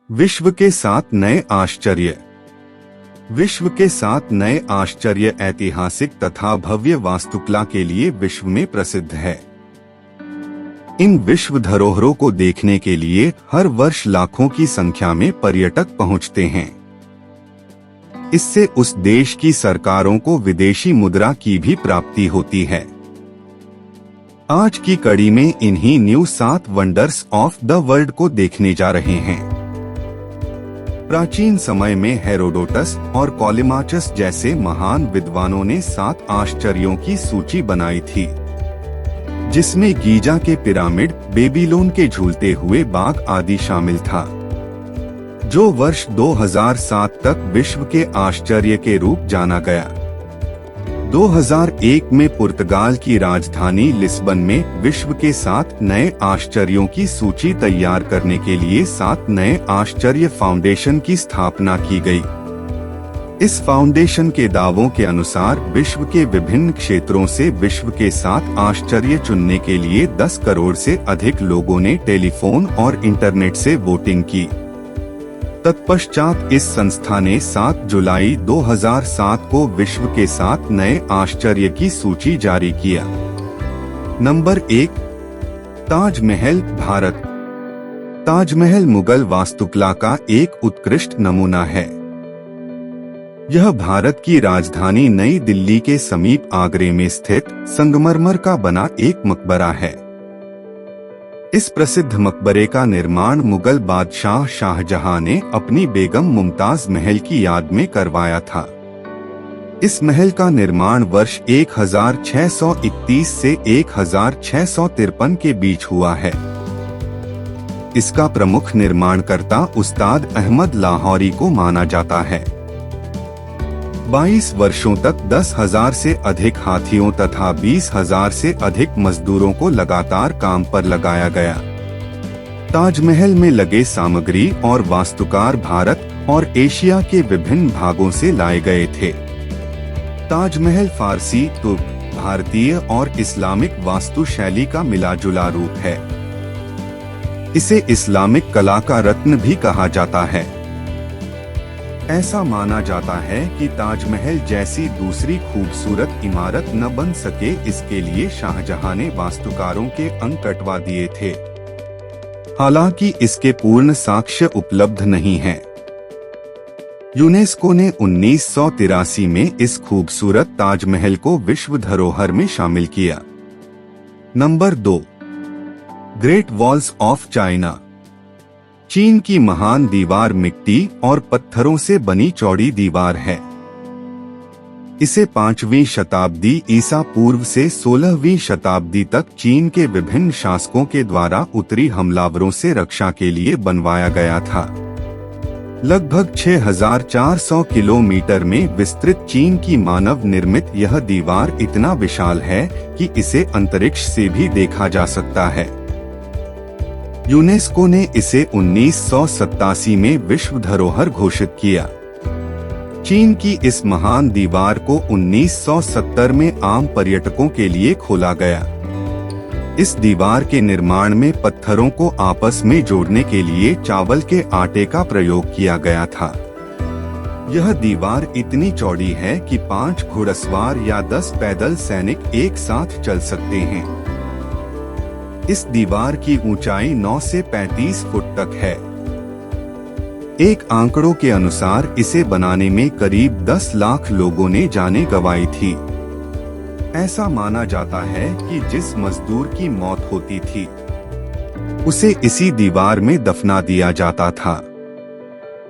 विश्व के 7 नए आश्चर्य। विश्व के 7 नए आश्चर्य ऐतिहासिक तथा भव्य वास्तुकला के लिए विश्व में प्रसिद्ध है। इन विश्व धरोहरों को देखने के लिए हर वर्ष लाखों की संख्या में पर्यटक पहुंचते हैं। इससे उस देश की सरकारों को विदेशी मुद्रा की भी प्राप्ति होती है। आज की कड़ी में इन्हीं new 7 wonders of the world को देखने जा रहे हैं। प्राचीन समय में हेरोडोटस और कॉलिमाचस जैसे महान विद्वानों ने 7 आश्चर्यों की सूची बनाई थी, जिसमें गीजा के पिरामिड, बेबीलोन के झूलते हुए बाग आदि शामिल था, जो वर्ष 2007 तक विश्व के आश्चर्य के रूप जाना गया। 2001 में पुर्तगाल की राजधानी लिस्बन में विश्व के 7 नए आश्चर्यों की सूची तैयार करने के लिए 7 नए आश्चर्य फाउंडेशन की स्थापना की गई। इस फाउंडेशन के दावों के अनुसार विश्व के विभिन्न क्षेत्रों से विश्व के 7 आश्चर्य चुनने के लिए 10 करोड़ से अधिक लोगों ने टेलीफोन और इंटरनेट से वोटिंग की। तत्पश्चात इस संस्था ने 7 जुलाई 2007 को विश्व के 7 नए आश्चर्य की सूची जारी किया। नंबर 1, ताजमहल, भारत। ताजमहल मुगल वास्तुकला का एक उत्कृष्ट नमूना है। यह भारत की राजधानी नई दिल्ली के समीप आगरे में स्थित संगमरमर का बना एक मकबरा है। इस प्रसिद्ध मकबरे का निर्माण मुगल बादशाह शाहजहां ने अपनी बेगम मुमताज महल की याद में करवाया था। इस महल का निर्माण वर्ष 1631 से 1653 के बीच हुआ है। इसका प्रमुख निर्माणकर्ता उस्ताद अहमद लाहौरी को माना जाता है। 22 वर्षों तक 10,000 से अधिक हाथियों तथा 20,000 से अधिक मजदूरों को लगातार काम पर लगाया गया। ताजमहल में लगे सामग्री और वास्तुकार भारत और एशिया के विभिन्न भागों से लाए गए थे। ताजमहल फारसी, तुर्क, भारतीय और इस्लामिक वास्तु शैली का मिलाजुला रूप है। इसे इस्लामिक कला का रत्न भी कहा जाता है। ऐसा माना जाता है कि ताजमहल जैसी दूसरी खूबसूरत इमारत न बन सके, इसके लिए शाहजहां ने वास्तुकारों के अंक कटवा दिए थे। हालांकि इसके पूर्ण साक्ष्य उपलब्ध नहीं हैं। यूनेस्को ने 1983 में इस खूबसूरत ताजमहल को विश्व धरोहर में शामिल किया। Number 2, great walls of China. चीन की महान दीवार मिट्टी और पत्थरों से बनी चौड़ी दीवार है। इसे 5वीं शताब्दी ईसा पूर्व से 16वीं शताब्दी तक चीन के विभिन्न शासकों के द्वारा उत्तरी हमलावरों से रक्षा के लिए बनवाया गया था। लगभग 6400 किलोमीटर में विस्तृत चीन की मानव निर्मित यह दीवार इतना विशाल है कि इसे अंतरिक्ष से भी देखा जा सकता है। यूनेस्को ने इसे 1987 में विश्व धरोहर घोषित किया। चीन की इस महान दीवार को 1970 में आम पर्यटकों के लिए खोला गया। इस दीवार के निर्माण में पत्थरों को आपस में जोड़ने के लिए चावल के आटे का प्रयोग किया गया था। यह दीवार इतनी चौड़ी है कि 5 घुड़सवार या 10 पैदल सैनिक एक साथ चल सकते हैं। इस दीवार की ऊंचाई 9 से 35 फुट तक है। एक आंकड़ों के अनुसार इसे बनाने में करीब 10 लाख लोगों ने जानें गंवाई थी। ऐसा माना जाता है कि जिस मजदूर की मौत होती थी, उसे इसी दीवार में दफना दिया जाता था।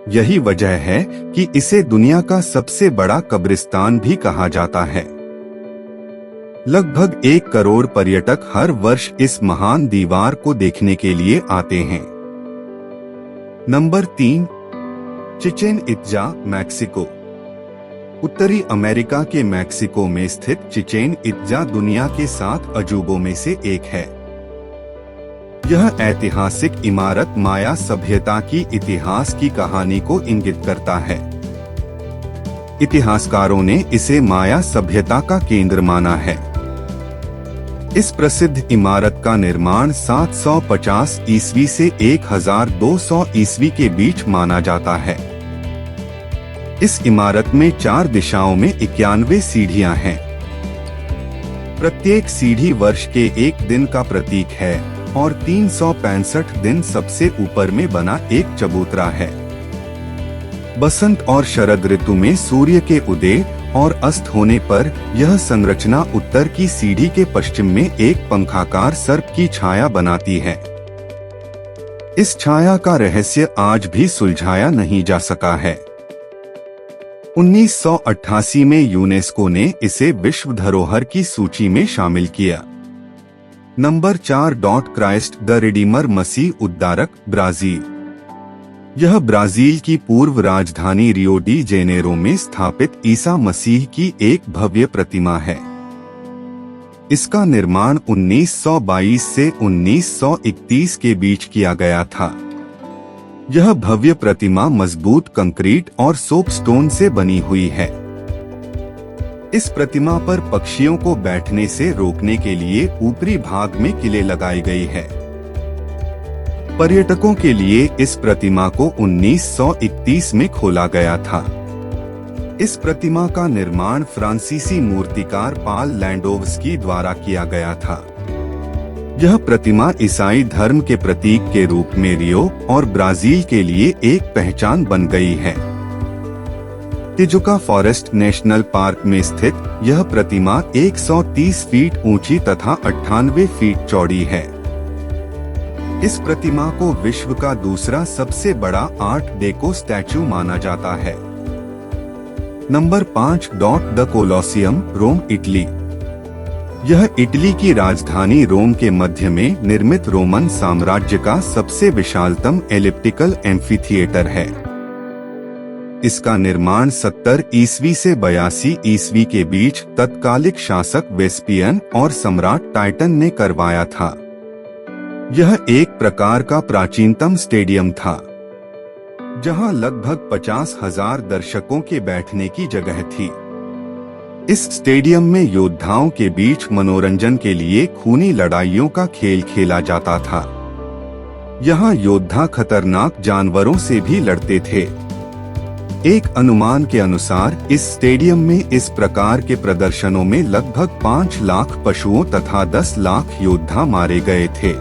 यही वजह है कि इसे दुनिया का सबसे बड़ा कब्रिस्तान भी कहा जाता है। लगभग 1 करोड़ पर्यटक हर वर्ष इस महान दीवार को देखने के लिए आते हैं। Number 3, Chichen इत्जा, Mexico. उत्तरी अमेरिका के मैक्सिको में स्थित चिचेन इत्जा दुनिया के 7 अजूबों में से एक है। यह ऐतिहासिक इमारत माया सभ्यता की इतिहास की कहानी को इंगित करता है। इतिहासकारों ने इसे माया सभ्यता का केंद्र माना है। इस प्रसिद्ध इमारत का निर्माण 750 ईस्वी से 1200 ईस्वी के बीच माना जाता है। इस इमारत में 4 दिशाओं में 91 सीढ़ियां हैं। प्रत्येक सीढ़ी वर्ष के एक दिन का प्रतीक है और 365 दिन सबसे ऊपर में बना एक चबूतरा है। बसंत और शरद ऋतु में सूर्य के उदय और अस्त होने पर यह संरचना उत्तर की सीढ़ी के पश्चिम में एक पंखाकार सर्प की छाया बनाती है। इस छाया का रहस्य आज भी सुलझाया नहीं जा सका है। 1988 में यूनेस्को ने इसे विश्व धरोहर की सूची में शामिल किया। नंबर 4. क्राइस्ट द रिडीमर मसीह उद्धारक, ब्राजील। यह ब्राजील की पूर्व राजधानी रियो डी जेनेरो में स्थापित ईसा मसीह की एक भव्य प्रतिमा है। इसका निर्माण 1922 से 1931 के बीच किया गया था। यह भव्य प्रतिमा मजबूत कंक्रीट और सोपस्टोन से बनी हुई है। इस प्रतिमा पर पक्षियों को बैठने से रोकने के लिए ऊपरी भाग में किले लगाई गई है। पर्यटकों के लिए इस प्रतिमा को 1931 में खोला गया था। इस प्रतिमा का निर्माण फ्रांसीसी मूर्तिकार पाल लैंडोव्स्की द्वारा किया गया था। यह प्रतिमा ईसाई धर्म के प्रतीक के रूप में रियो और ब्राजील के लिए एक पहचान बन गई है। तिजुका फॉरेस्ट नेशनल पार्क में स्थित यह प्रतिमा 130 फीट ऊंची तथा 98 फीट चौड़ी है। इस प्रतिमा को विश्व का दूसरा सबसे बड़ा आर्ट डेको स्टैचू माना जाता है। Number 5. The Colosseum, Rome, Italy. यह इटली की राजधानी रोम के मध्य में निर्मित रोमन साम्राज्य का सबसे विशालतम एलिप्टिकल एम्फीथिएटर है। इसका निर्माण 70 ईस्वी से 82 ईस्वी के बीच तत्कालिक शासक वेस्पियन और सम्राट टाइटन ने करवाया था। यह एक प्रकार का प्राचीनतम स्टेडियम था, जहां लगभग 50,000 दर्शकों के बैठने की जगह थी। इस स्टेडियम में योद्धाओं के बीच मनोरंजन के लिए खूनी लड़ाइयों का खेल खेला जाता था। यहाँ योद्धा खतरनाक जानवरों से भी लड़ते थे। एक अनुमान के अनुसार इस स्टेडियम में इस प्रकार के प्रदर्शनों में लगभग 5 लाख पशुओं तथा 10 लाख योद्धा मारे गए थे।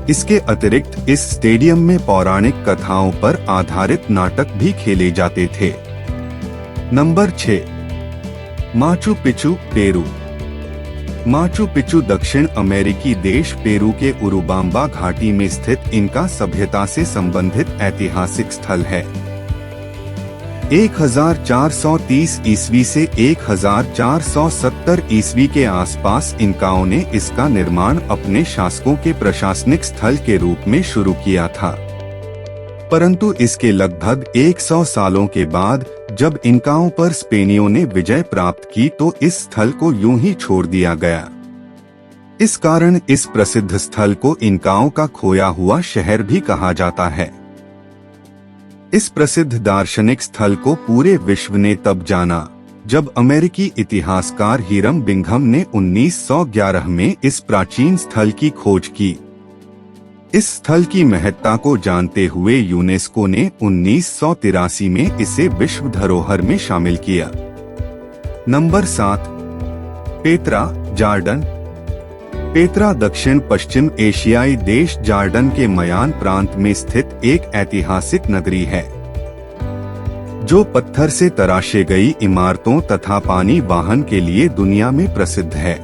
इसके अतिरिक्त इस स्टेडियम में पौराणिक कथाओं पर आधारित नाटक भी खेले जाते थे। Number 6. Machu Picchu, Peru. Machu Picchu दक्षिण अमेरिकी देश पेरू के उरुबाम्बा घाटी में स्थित इनका सभ्यता से संबंधित ऐतिहासिक स्थल है। 1430 ईस्वी से 1470 ईस्वी के आसपास इनकाओं ने इसका निर्माण अपने शासकों के प्रशासनिक स्थल के रूप में शुरू किया था। परंतु इसके लगभग 100 सालों के बाद जब इनकाओं पर स्पेनियों ने विजय प्राप्त की तो इस स्थल को यूं ही छोड़ दिया गया। इस कारण इस प्रसिद्ध स्थल को इनकाओं का खोया हुआ शहर भी कहा जाता है। इस प्रसिद्ध दार्शनिक स्थल को पूरे विश्व ने तब जाना जब अमेरिकी इतिहासकार हिरम बिंघम ने 1911 में इस प्राचीन स्थल की खोज की। इस स्थल की महत्ता को जानते हुए यूनेस्को ने 1983 में इसे विश्व धरोहर में शामिल किया। नंबर 7. Petra, Jordan. पेत्रा दक्षिण पश्चिम एशियाई देश जॉर्डन के मयान प्रांत में स्थित एक ऐतिहासिक नगरी है, जो पत्थर से तराशे गई इमारतों तथा पानी वाहन के लिए दुनिया में प्रसिद्ध है।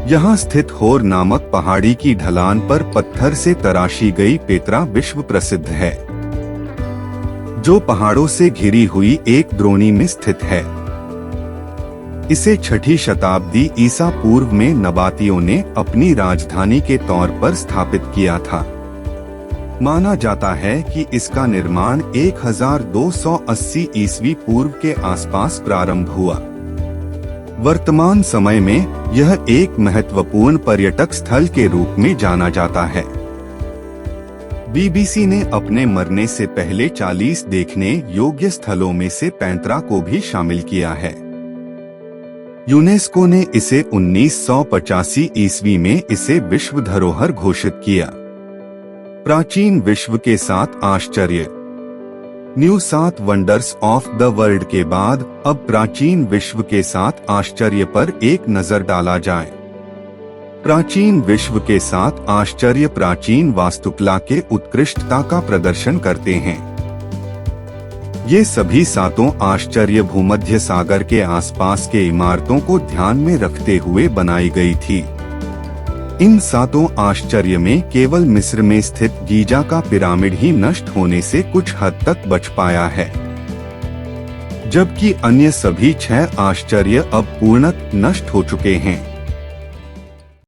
यहाँ स्थित होर नामक पहाड़ी की ढलान पर पत्थर से तराशी गई पेत्रा विश्व प्रसिद्ध है, जो पहाड़ों से घिरी हुई एक द्रोणी में स्थित है। इसे 6ठी शताब्दी ईसा पूर्व में नबातियों ने अपनी राजधानी के तौर पर स्थापित किया था। माना जाता है कि इसका निर्माण 1280 ईस्वी पूर्व के आसपास प्रारंभ हुआ। वर्तमान समय में यह एक महत्वपूर्ण पर्यटक स्थल के रूप में जाना जाता है। बीबीसी ने अपने मरने से पहले 40 देखने योग्य स्थलों में से पेत्रा को भी शामिल किया है। यूनेस्को ने इसे 1985 ईस्वी में इसे विश्व धरोहर घोषित किया। प्राचीन विश्व के 7 आश्चर्य। New 7 wonders of the world के बाद अब प्राचीन विश्व के 7 आश्चर्य पर एक नजर डाला जाए। प्राचीन विश्व के 7 आश्चर्य प्राचीन वास्तुकला के उत्कृष्टता का प्रदर्शन करते हैं। ये सभी 7 आश्चर्य भूमध्य सागर के आसपास के इमारतों को ध्यान में रखते हुए बनाई गई थी। इन 7 आश्चर्य में केवल मिस्र में स्थित गीजा का पिरामिड ही नष्ट होने से कुछ हद तक बच पाया है, जबकि अन्य सभी 6 आश्चर्य अब पूर्णतः नष्ट हो चुके हैं।